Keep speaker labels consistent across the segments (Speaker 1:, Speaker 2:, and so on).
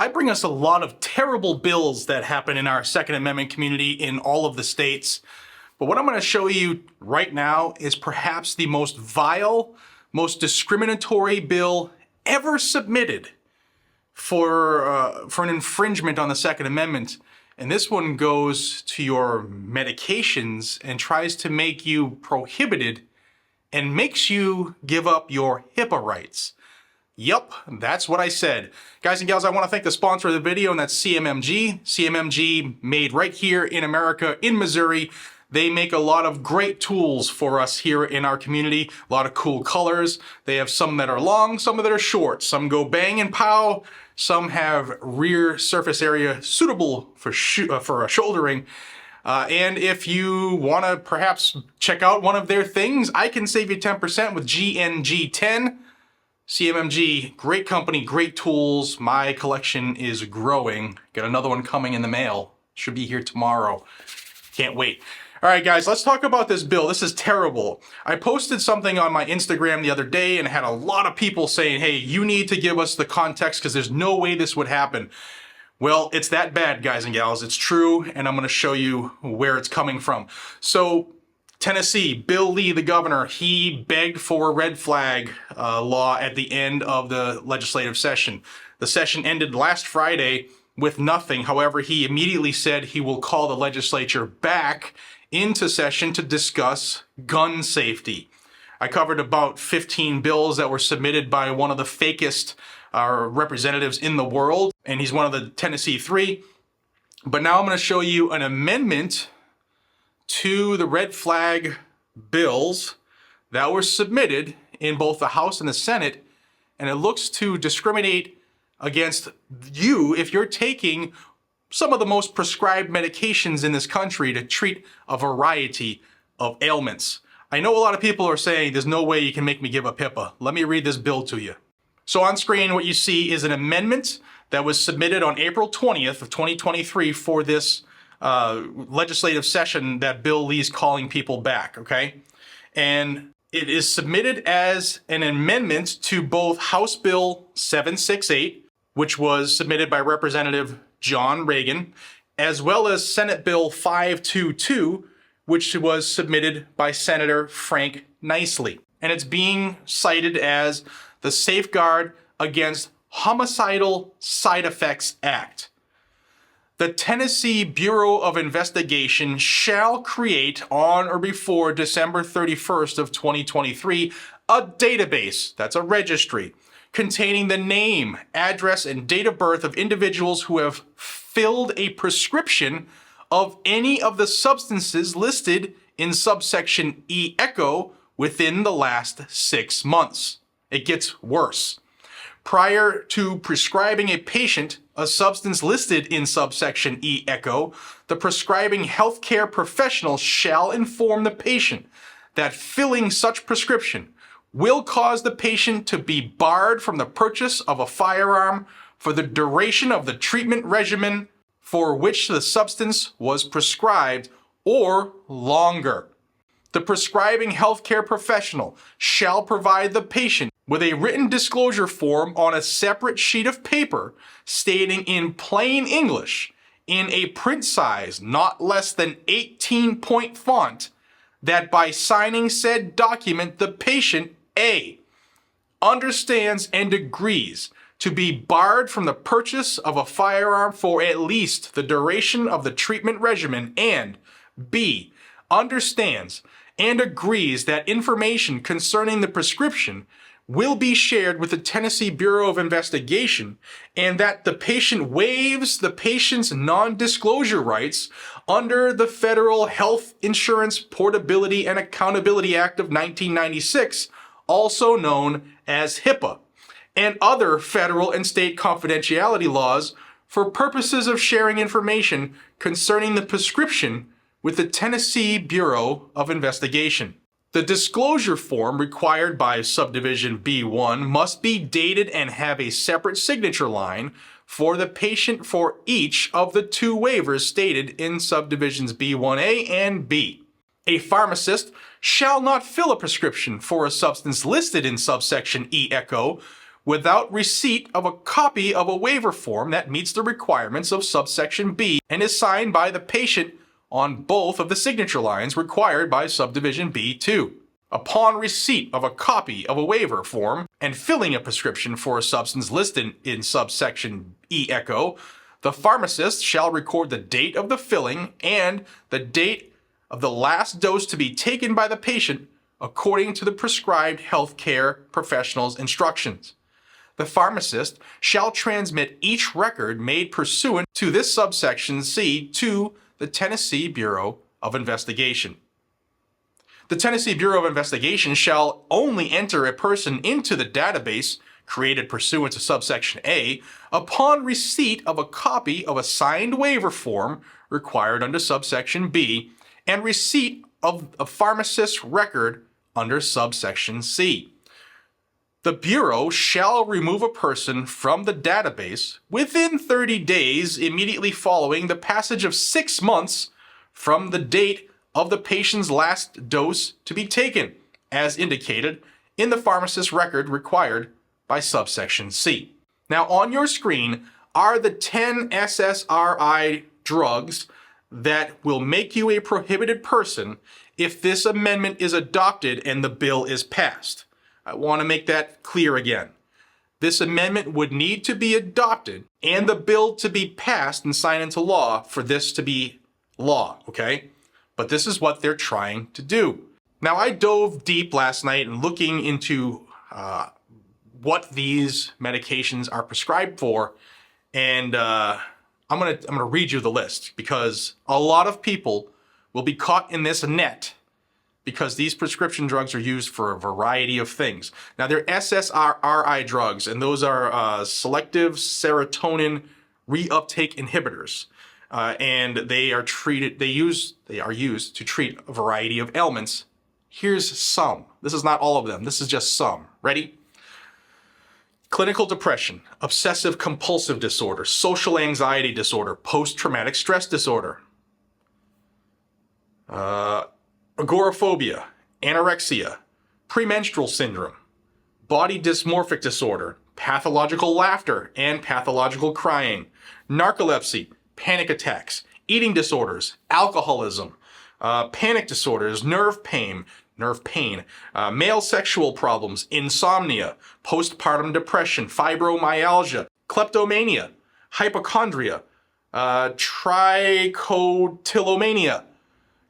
Speaker 1: I bring us a lot of terrible bills that happen in our Second Amendment community in all of the states. But what I'm going to show you right now is perhaps the most vile, most discriminatory bill ever submitted for an infringement on the Second Amendment. And this one goes to your medications and tries to make you prohibited and makes you give up your HIPAA rights. Yup, that's what I said. Guys and gals, I want to thank the sponsor of the video, and that's CMMG. CMMG, made right here in America, in Missouri. They make a lot of great tools for us here in our community. A lot of cool colors. They have some that are long, some that are short. Some go bang and pow. Some have rear surface area suitable for shouldering. And if you want to perhaps check out one of their things, I can save you 10% with GNG10. CMMG, great company, great tools. My collection is growing. Got another one coming in the mail. Should be here tomorrow. Can't wait. All right, guys, let's talk about this bill. This is terrible. I posted something on my Instagram the other day and had a lot of people saying, hey, you need to give us the context because there's no way this would happen. Well, it's that bad, guys and gals. It's true, and I'm going to show you where it's coming from. So, Tennessee, Bill Lee, the governor, he begged for a red flag law at the end of the legislative session. The session ended last Friday with nothing. However, he immediately said he will call the legislature back into session to discuss gun safety. I covered about 15 bills that were submitted by one of the fakest representatives in the world, and he's one of the Tennessee Three. But now I'm going to show you an amendment to the red flag bills that were submitted in both the House and the Senate, and it looks to discriminate against you if you're taking some of the most prescribed medications in this country to treat a variety of ailments. I know a lot of people are saying there's no way you can make me give up HIPAA. Let me read this bill to you. So on screen, what you see is an amendment that was submitted on April 20th of 2023 for this legislative session that Bill Lee's calling people back, okay? And it is submitted as an amendment to both House Bill 768, which was submitted by Representative John Reagan, as well as Senate Bill 522, which was submitted by Senator Frank Nicely. And it's being cited as the Safeguard Against Homicidal Side Effects Act. The Tennessee Bureau of Investigation shall create on or before December 31st of 2023 a database, that's a registry, containing the name, address, and date of birth of individuals who have filled a prescription of any of the substances listed in subsection E echo within the last 6 months. It gets worse. Prior to prescribing a patient a substance listed in subsection E echo, the prescribing healthcare professional shall inform the patient that filling such prescription will cause the patient to be barred from the purchase of a firearm for the duration of the treatment regimen for which the substance was prescribed or longer. The prescribing healthcare professional shall provide the patient with a written disclosure form on a separate sheet of paper stating in plain English, in a print size not less than 18-point font, that by signing said document the patient A, understands and agrees to be barred from the purchase of a firearm for at least the duration of the treatment regimen, and B, understands and agrees that information concerning the prescription will be shared with the Tennessee Bureau of Investigation, and that the patient waives the patient's non-disclosure rights under the Federal Health Insurance Portability and Accountability Act of 1996, also known as HIPAA, and other federal and state confidentiality laws for purposes of sharing information concerning the prescription with the Tennessee Bureau of Investigation. The disclosure form required by subdivision B1 must be dated and have a separate signature line for the patient for each of the two waivers stated in subdivisions B1A and B. A pharmacist shall not fill a prescription for a substance listed in subsection E echo without receipt of a copy of a waiver form that meets the requirements of subsection B and is signed by the patient on both of the signature lines required by subdivision B2. Upon receipt of a copy of a waiver form and filling a prescription for a substance listed in subsection E echo, the pharmacist shall record the date of the filling and the date of the last dose to be taken by the patient according to the prescribed healthcare professional's instructions. The pharmacist shall transmit each record made pursuant to this subsection C to the Tennessee Bureau of Investigation. The Tennessee Bureau of Investigation shall only enter a person into the database created pursuant to subsection A upon receipt of a copy of a signed waiver form required under subsection B and receipt of a pharmacist's record under subsection C. The Bureau shall remove a person from the database within 30 days immediately following the passage of 6 months from the date of the patient's last dose to be taken, as indicated in the pharmacist's record required by subsection C. Now on your screen are the 10 SSRI drugs that will make you a prohibited person if this amendment is adopted and the bill is passed. I want to make that clear again. This amendment would need to be adopted and the bill to be passed and signed into law for this to be law, okay? But this is what they're trying to do. Now, I dove deep last night and looking into what these medications are prescribed for, and I'm gonna read you the list because a lot of people will be caught in this net because these prescription drugs are used for a variety of things. Now, they're SSRI drugs, and those are selective serotonin reuptake inhibitors. And they are used to treat a variety of ailments. Here's some. This is not all of them. This is just some. Ready? Clinical depression, obsessive compulsive disorder, social anxiety disorder, post-traumatic stress disorder, agoraphobia, anorexia, premenstrual syndrome, body dysmorphic disorder, pathological laughter and pathological crying, narcolepsy, panic attacks, eating disorders, alcoholism, panic disorders, nerve pain, male sexual problems, insomnia, postpartum depression, fibromyalgia, kleptomania, hypochondria, trichotillomania,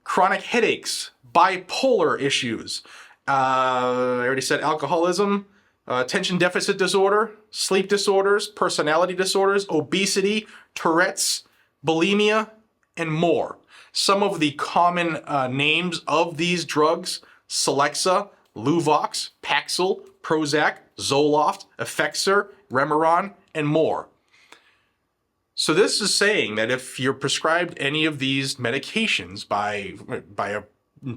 Speaker 1: chronic headaches, bipolar issues. I already said alcoholism, attention deficit disorder, sleep disorders, personality disorders, obesity, Tourette's, bulimia, and more. Some of the common names of these drugs: Celexa, Luvox, Paxil, Prozac, Zoloft, Effexor, Remeron, and more. So this is saying that if you're prescribed any of these medications by a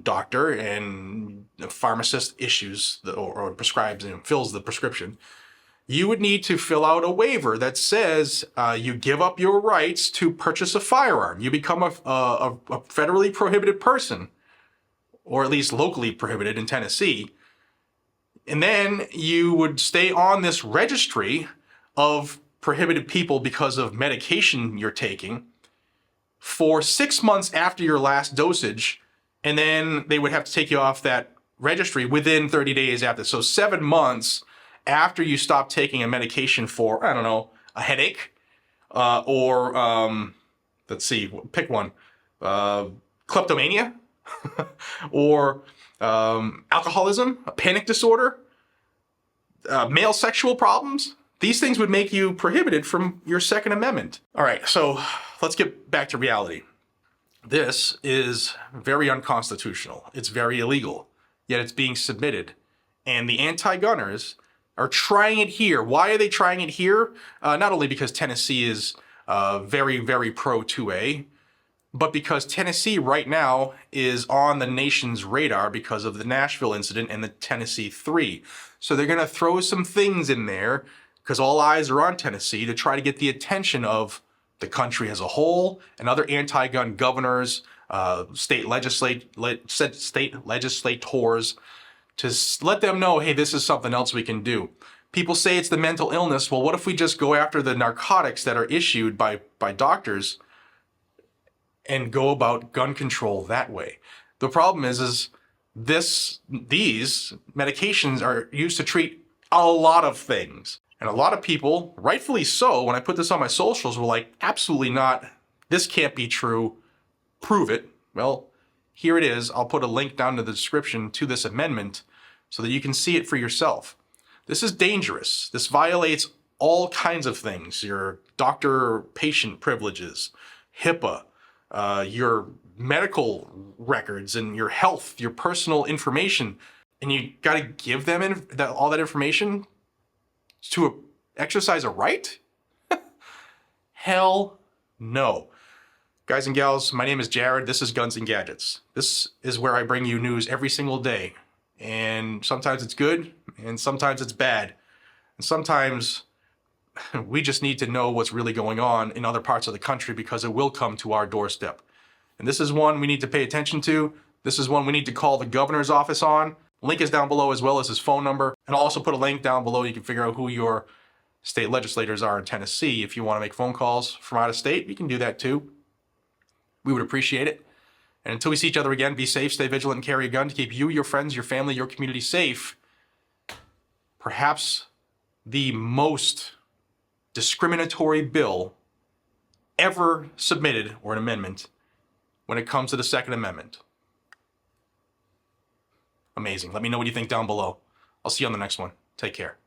Speaker 1: doctor and a pharmacist issues or prescribes and fills the prescription, you would need to fill out a waiver that says you give up your rights to purchase a firearm. You become a federally prohibited person, or at least locally prohibited in Tennessee. And then you would stay on this registry of prohibited people because of medication you're taking for 6 months after your last dosage. And then they would have to take you off that registry within 30 days after. So 7 months after you stop taking a medication for, I don't know, a headache, or let's see, pick one, kleptomania, or alcoholism, a panic disorder, male sexual problems. These things would make you prohibited from your Second Amendment. All right, so let's get back to reality. This is very unconstitutional. It's very illegal, yet it's being submitted. And the anti-gunners are trying it here. Why are they trying it here? Not only because Tennessee is very, very pro-2A, but because Tennessee right now is on the nation's radar because of the Nashville incident and the Tennessee 3. So they're going to throw some things in there because all eyes are on Tennessee to try to get the attention of the country as a whole and other anti-gun governors, state legislators, to let them know, hey, this is something else we can do. People say it's the mental illness. Well, what if we just go after the narcotics that are issued by doctors and go about gun control that way? The problem is these medications are used to treat a lot of things. And a lot of people, rightfully so, when I put this on my socials, were like, absolutely not. This can't be true. Prove it. Well, here it is. I'll put a link down to the description to this amendment so that you can see it for yourself. This is dangerous. This violates all kinds of things. Your doctor-patient privileges, HIPAA, your medical records and your health, your personal information. And you got to give them all that information to exercise a right? Hell no. Guys and gals, my name is Jared. This is Guns and Gadgets. This is where I bring you news every single day. And sometimes it's good, and sometimes it's bad. And sometimes we just need to know what's really going on in other parts of the country because it will come to our doorstep. And this is one we need to pay attention to. This is one we need to call the governor's office on. Link is down below as well as his phone number. And I'll also put a link down below. You can figure out who your state legislators are in Tennessee. If you want to make phone calls from out of state, you can do that too. We would appreciate it. And until we see each other again, be safe, stay vigilant, and carry a gun to keep you, your friends, your family, your community safe. Perhaps the most discriminatory bill ever submitted, or an amendment, when it comes to the Second Amendment. Amazing. Let me know what you think down below. I'll see you on the next one. Take care.